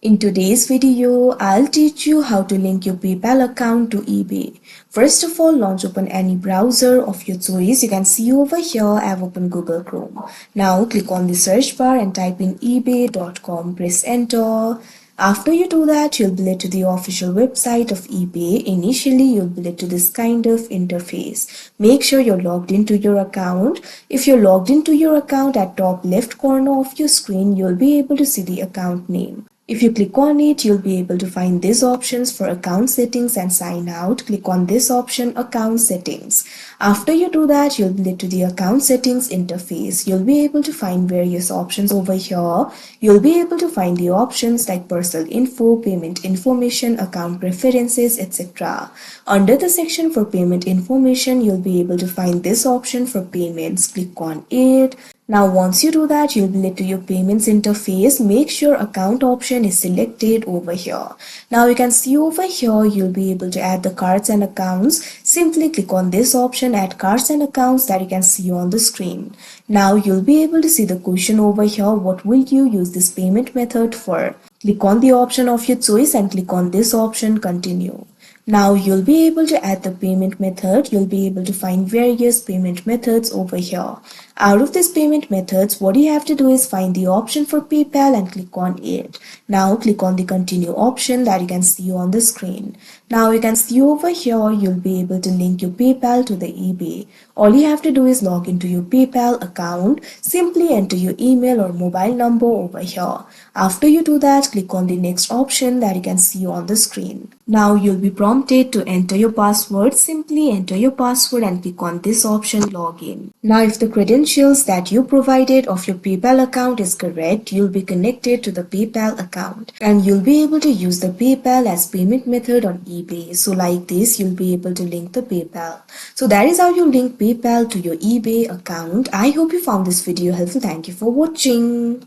In today's video, I'll teach you how to link your PayPal account to eBay. First of all, launch open any browser of your choice. You can see over here I've opened Google Chrome. Now click on the search bar and type in ebay.com. Press enter. After you do that, you'll be led to the official website of eBay. Initially, you'll be led to this kind of interface. Make sure you're logged into your account. If you're logged into your account, at top left corner of your screen, you'll be able to see the account name. If you click on it, you'll be able to find these options for account settings and sign out. Click on this option, account settings. After you do that, you'll be led to the account settings interface. You'll be able to find various options over here. You'll be able to find the options like personal info, payment information, account preferences, etc. Under the section for payment information, you'll be able to find this option for payments. Click on it. Now once you do that, you'll be led to your payments interface. Make sure account option is selected over here. Now you can see over here, you'll be able to add the cards and accounts. Simply click on this option, add cards and accounts, that you can see on the screen. Now you'll be able to see the question over here, what will you use this payment method for? Click on the option of your choice and click on this option, continue. Now you'll be able to add the payment method. You'll be able to find various payment methods over here. Out of these payment methods, what you have to do is find the option for PayPal and click on it. Now click on the continue option that you can see on the screen. Now you can see over here, you'll be able to link your PayPal to the eBay. All you have to do is log into your PayPal account. Simply enter your email or mobile number over here. After you do that, click on the next option that you can see on the screen. Now you'll be prompted to enter your password. Simply enter your password and click on this option, login. Now if the credentials that you provided of your PayPal account is correct, you'll be connected to the PayPal account and you'll be able to use the PayPal as payment method on eBay. So like this, you'll be able to link the PayPal. So that is how you link PayPal to your eBay account. I hope you found this video helpful. Thank you for watching.